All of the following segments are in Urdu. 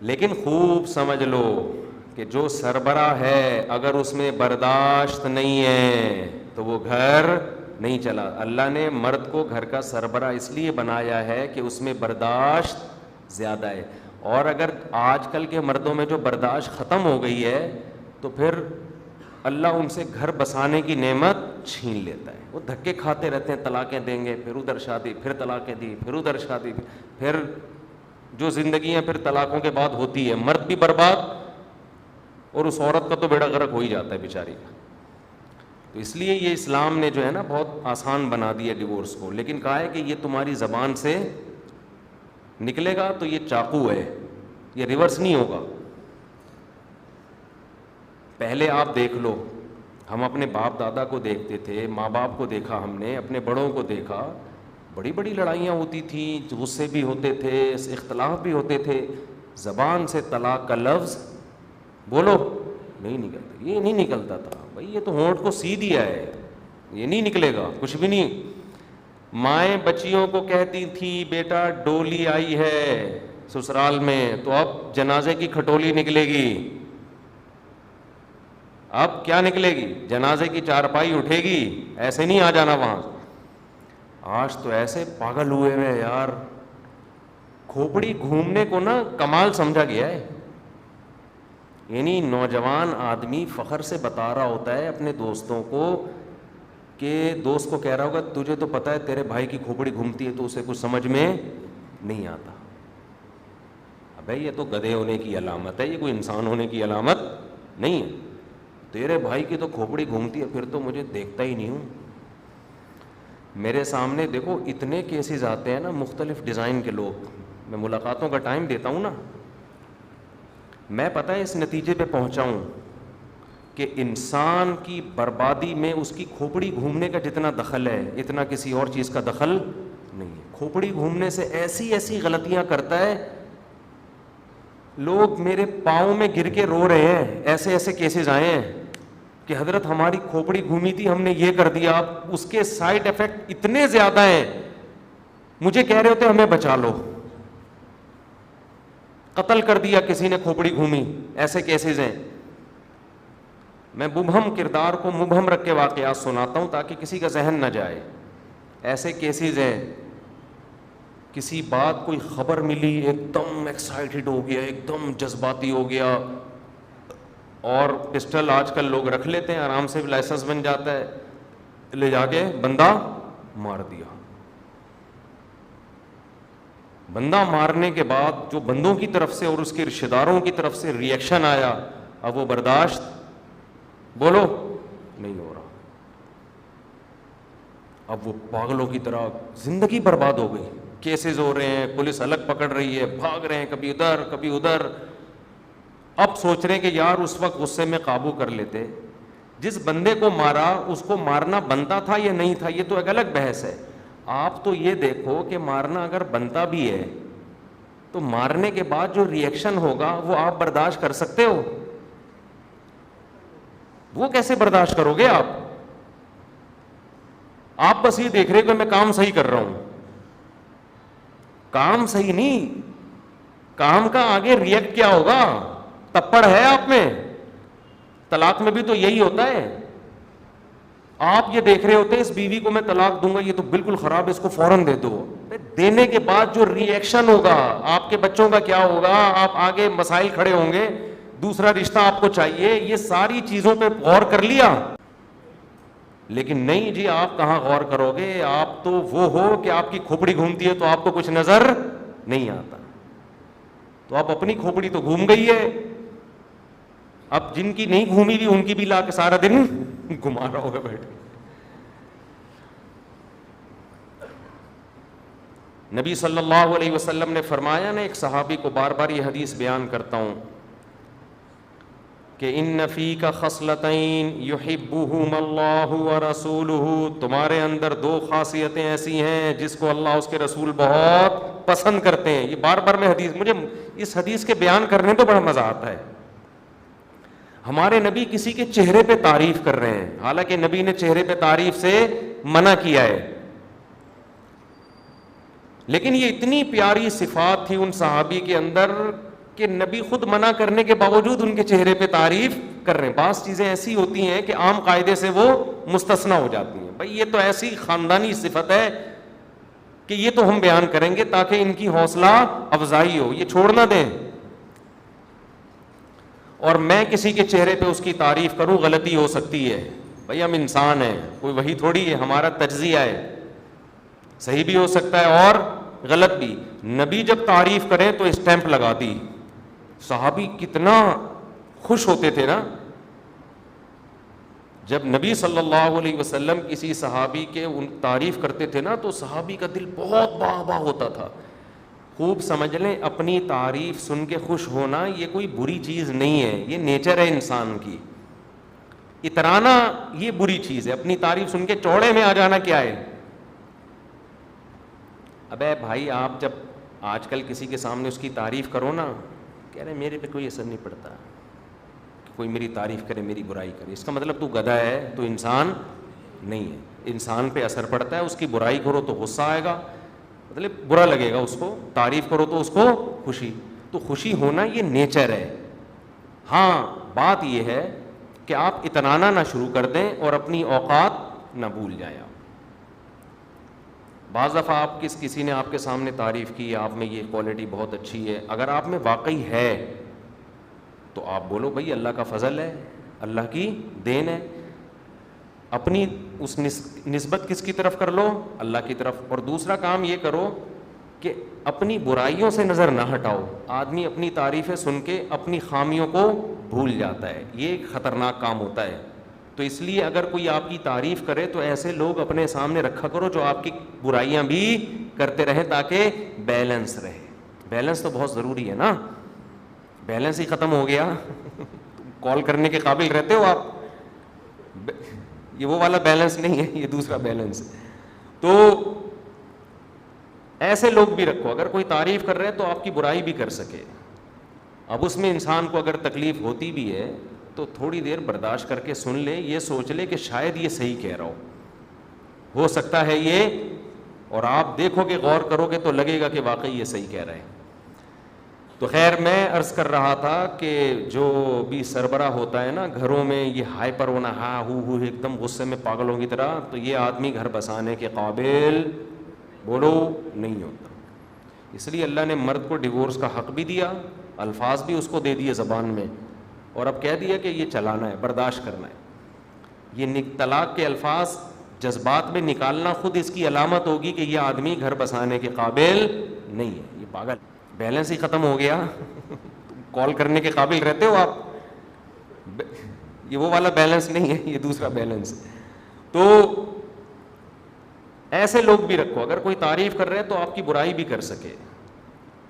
لیکن خوب سمجھ لو کہ جو سربراہ ہے اگر اس میں برداشت نہیں ہے تو وہ گھر نہیں چلا. اللہ نے مرد کو گھر کا سربراہ اس لیے بنایا ہے کہ اس میں برداشت زیادہ ہے. اور اگر آج کل کے مردوں میں جو برداشت ختم ہو گئی ہے تو پھر اللہ ان سے گھر بسانے کی نعمت چھین لیتا ہے. وہ دھکے کھاتے رہتے ہیں, طلاقیں دیں گے, پھر ادھر شادی, پھر طلاقیں دی, پھر ادھر شادی, پھر جو زندگیاں پھر طلاقوں کے بعد ہوتی ہے, مرد بھی برباد اور اس عورت کا تو بیڑا غرق ہو ہی جاتا ہے بیچاری کا. تو اس لیے یہ اسلام نے جو ہے نا بہت آسان بنا دیا ڈیورس کو, لیکن کہا ہے کہ یہ تمہاری زبان سے نکلے گا تو یہ چاقو ہے, یہ ریورس نہیں ہوگا. پہلے آپ دیکھ لو, ہم اپنے باپ دادا کو دیکھتے تھے, ماں باپ کو دیکھا, ہم نے اپنے بڑوں کو دیکھا, بڑی بڑی لڑائیاں ہوتی تھیں, غصے بھی ہوتے تھے, اختلاف بھی ہوتے تھے, زبان سے طلاق کا لفظ بولو نہیں نکلتا. یہ نہیں نکلتا تھا بھائی, یہ تو ہونٹ کو سی دیا ہے, یہ نہیں نکلے گا کچھ بھی نہیں. مائیں بچیوں کو کہتی تھیں بیٹا ڈولی آئی ہے سسرال میں تو اب جنازے کی کھٹولی نکلے گی. اب کیا نکلے گی؟ جنازے کی چارپائی اٹھے گی, ایسے نہیں آ جانا وہاں. آج تو ایسے پاگل ہوئے ہیں یار, کھوپڑی گھومنے کو نا کمال سمجھا گیا ہے. یعنی نوجوان آدمی فخر سے بتا رہا ہوتا ہے اپنے دوستوں کو کہ دوست کو کہہ رہا ہوگا تجھے تو پتہ ہے تیرے بھائی کی کھوپڑی گھومتی ہے تو اسے کچھ سمجھ میں نہیں آتا. ابے یہ تو گدھے ہونے کی علامت ہے, یہ کوئی انسان ہونے کی علامت نہیں ہے. تیرے بھائی کی تو کھوپڑی گھومتی ہے, پھر تو مجھے دیکھتا ہی نہیں ہوں. میرے سامنے دیکھو اتنے کیسز آتے ہیں نا مختلف ڈیزائن کے لوگ, میں ملاقاتوں کا ٹائم دیتا ہوں نا, میں پتہ ہے اس نتیجے پہ پہنچا ہوں کہ انسان کی بربادی میں اس کی کھوپڑی گھومنے کا جتنا دخل ہے اتنا کسی اور چیز کا دخل نہیں ہے. کھوپڑی گھومنے سے ایسی ایسی غلطیاں کرتا ہے, لوگ میرے پاؤں میں گر کے رو رہے ہیں. ایسے ایسے کیسز آئے ہیں کہ حضرت ہماری کھوپڑی گھومی تھی, ہم نے یہ کر دیا. اس کے سائیڈ ایفیکٹ اتنے زیادہ ہیں, مجھے کہہ رہے ہوتے ہمیں بچا لو, قتل کر دیا کسی نے کھوپڑی گھومی. ایسے کیسز ہیں. میں مبہم کردار کو مبہم رکھ کے واقعات سناتا ہوں تاکہ کسی کا ذہن نہ جائے. ایسے کیسز ہیں, کسی بات کوئی خبر ملی ایک دم ایکسائٹڈ ہو گیا, ایک دم جذباتی ہو گیا, اور پسٹل آج کل لوگ رکھ لیتے ہیں, آرام سے لائسنس بن جاتا ہے, لے جا کے بندہ مار دیا. بندہ مارنے کے بعد جو بندوں کی طرف سے اور اس کے رشتہ داروں کی طرف سے ری ایکشن آیا, اب وہ برداشت بولو نہیں ہو رہا. اب وہ پاگلوں کی طرح زندگی برباد ہو گئی. کیسز ہو رہے ہیں, پولیس الگ پکڑ رہی ہے, بھاگ رہے ہیں کبھی ادھر کبھی ادھر. اب سوچ رہے ہیں کہ یار اس وقت غصے میں قابو کر لیتے. جس بندے کو مارا اس کو مارنا بنتا تھا یا نہیں تھا یہ تو ایک الگ بحث ہے. آپ تو یہ دیکھو کہ مارنا اگر بنتا بھی ہے تو مارنے کے بعد جو ری ایکشن ہوگا وہ آپ برداشت کر سکتے ہو؟ وہ کیسے برداشت کرو گے آپ؟ آپ بس یہ دیکھ رہے کہ میں کام صحیح کر رہا ہوں. کام صحیح نہیں, کام کا آگے ری ایکٹ کیا ہوگا؟ تپڑ ہے آپ میں. طلاق میں بھی تو یہی ہوتا ہے. آپ یہ دیکھ رہے ہوتے ہیں اس بیوی کو میں طلاق دوں گا, یہ تو بالکل خراب ہے, اس کو فوراً دے دو. دینے کے بعد جو ری ایکشن ہوگا, آپ کے بچوں کا کیا ہوگا, آپ آگے مسائل کھڑے ہوں گے, دوسرا رشتہ آپ کو چاہیے, یہ ساری چیزوں پہ غور کر لیا. لیکن نہیں جی, آپ کہاں غور کرو گے؟ آپ تو وہ ہو کہ آپ کی کھوپڑی گھومتی ہے تو آپ کو کچھ نظر نہیں آتا. تو آپ اپنی کھوپڑی تو گھوم گئی ہے, اب جن کی نہیں گھومی بھی ان کی بھی لا کے سارا دن گھما رہا ہوگا بیٹھے. نبی صلی اللہ علیہ وسلم نے فرمایا نا, ایک صحابی کو بار بار یہ حدیث بیان کرتا ہوں کہ ان فیک خصلتین یحبہما اللہ ورسولہ, تمہارے اندر دو خاصیتیں ایسی ہیں جس کو اللہ اس کے رسول بہت پسند کرتے ہیں. یہ بار بار میں حدیث, مجھے اس حدیث کے بیان کرنے تو بڑا مزہ آتا ہے. ہمارے نبی کسی کے چہرے پہ تعریف کر رہے ہیں, حالانکہ نبی نے چہرے پہ تعریف سے منع کیا ہے, لیکن یہ اتنی پیاری صفات تھی ان صحابی کے اندر کہ نبی خود منع کرنے کے باوجود ان کے چہرے پہ تعریف کر رہے ہیں. بعض چیزیں ایسی ہوتی ہیں کہ عام قاعدے سے وہ مستثنی ہو جاتی ہیں. بھائی یہ تو ایسی خاندانی صفت ہے کہ یہ تو ہم بیان کریں گے تاکہ ان کی حوصلہ افزائی ہو, یہ چھوڑ نہ دیں. اور میں کسی کے چہرے پہ اس کی تعریف کروں, غلطی ہو سکتی ہے. بھائی ہم انسان ہیں, کوئی وہی تھوڑی ہے, ہمارا تجزیہ ہے, صحیح بھی ہو سکتا ہے اور غلط بھی. نبی جب تعریف کریں تو اسٹیمپ لگا دی. صحابی کتنا خوش ہوتے تھے نا جب نبی صلی اللہ علیہ وسلم کسی صحابی کے ان تعریف کرتے تھے نا, تو صحابی کا دل بہت باغ باغ ہوتا تھا. خوب سمجھ لیں, اپنی تعریف سن کے خوش ہونا یہ کوئی بری چیز نہیں ہے, یہ نیچر ہے انسان کی. اترانا یہ بری چیز ہے, اپنی تعریف سن کے چوڑے میں آ جانا کیا ہے. ابے بھائی آپ جب آج کل کسی کے سامنے اس کی تعریف کرو نا, کہہ رہے میرے پہ کوئی اثر نہیں پڑتا, کوئی میری تعریف کرے میری برائی کرے, اس کا مطلب تو گدھا ہے, تو انسان نہیں ہے. انسان پہ اثر پڑتا ہے, اس کی برائی کرو تو غصہ آئے گا, مطلب برا لگے گا اس کو, تعریف کرو تو اس کو خوشی. تو خوشی ہونا یہ نیچر ہے. ہاں بات یہ ہے کہ آپ اطنانا نہ شروع کر دیں اور اپنی اوقات نہ بھول جائیں. آپ بعض دفعہ آپ کسی نے آپ کے سامنے تعریف کی, آپ میں یہ کوالٹی بہت اچھی ہے, اگر آپ میں واقعی ہے تو آپ بولو بھائی اللہ کا فضل ہے, اللہ کی دین ہے. اپنی اس نسبت کس کی طرف کر لو, اللہ کی طرف. اور دوسرا کام یہ کرو کہ اپنی برائیوں سے نظر نہ ہٹاؤ. آدمی اپنی تعریفیں سن کے اپنی خامیوں کو بھول جاتا ہے, یہ ایک خطرناک کام ہوتا ہے. تو اس لیے اگر کوئی آپ کی تعریف کرے تو ایسے لوگ اپنے سامنے رکھا کرو جو آپ کی برائیاں بھی کرتے رہیں, تاکہ بیلنس رہے. بیلنس تو بہت ضروری ہے نا, بیلنس ہی ختم ہو گیا کال کرنے کے قابل رہتے ہو آپ, یہ وہ والا بیلنس نہیں ہے, یہ دوسرا بیلنس ہے. تو ایسے لوگ بھی رکھو, اگر کوئی تعریف کر رہے تو آپ کی برائی بھی کر سکے. اب اس میں انسان کو اگر تکلیف ہوتی بھی ہے تو تھوڑی دیر برداشت کر کے سن لے, یہ سوچ لے کہ شاید یہ صحیح کہہ رہا ہو سکتا ہے یہ, اور آپ دیکھو کہ غور کرو گے تو لگے گا کہ واقعی یہ صحیح کہہ رہا ہے. تو خیر میں عرض کر رہا تھا کہ جو بھی سربراہ ہوتا ہے نا گھروں میں, یہ ہائپر ہونا, ہاں ہو ایک دم غصے میں پاگلوں کی طرح, تو یہ آدمی گھر بسانے کے قابل بولو نہیں ہوتا. اس لیے اللہ نے مرد کو ڈیورس کا حق بھی دیا, الفاظ بھی اس کو دے دیے زبان میں, اور اب کہہ دیا کہ یہ چلانا ہے, برداشت کرنا ہے. یہ طلاق کے الفاظ جذبات میں نکالنا خود اس کی علامت ہوگی کہ یہ آدمی گھر بسانے کے قابل نہیں ہے, یہ پاگل. بیلنس ہی ختم ہو گیا کال کرنے کے قابل رہتے ہو آپ, یہ وہ والا بیلنس نہیں ہے, یہ دوسرا بیلنس ہے. تو ایسے لوگ بھی رکھو, اگر کوئی تعریف کر رہے تو آپ کی برائی بھی کر سکے.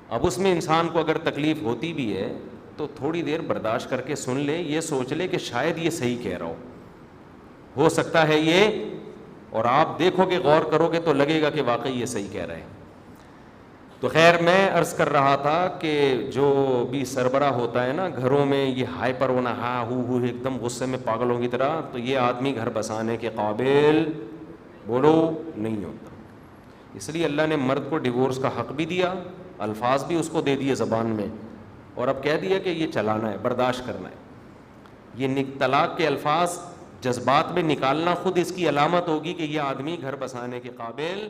اب اس میں انسان کو اگر تکلیف ہوتی بھی ہے تو تھوڑی دیر برداشت کر کے سن لے, یہ سوچ لے کہ شاید یہ صحیح کہہ رہا ہو سکتا ہے یہ, اور آپ دیکھو کہ غور کرو گے تو لگے گا کہ واقعی یہ صحیح کہہ رہا ہے. تو خیر میں عرض کر رہا تھا کہ جو بھی سربراہ ہوتا ہے نا گھروں میں, یہ ہائپر ہونا, ہاں ہو ایک دم غصے میں پاگلوں کی طرح, تو یہ آدمی گھر بسانے کے قابل بولو نہیں ہوتا. اس لیے اللہ نے مرد کو ڈیورس کا حق بھی دیا, الفاظ بھی اس کو دے دیے زبان میں, اور اب کہہ دیا کہ یہ چلانا ہے, برداشت کرنا ہے. یہ طلاق کے الفاظ جذبات میں نکالنا خود اس کی علامت ہوگی کہ یہ آدمی گھر بسانے کے قابل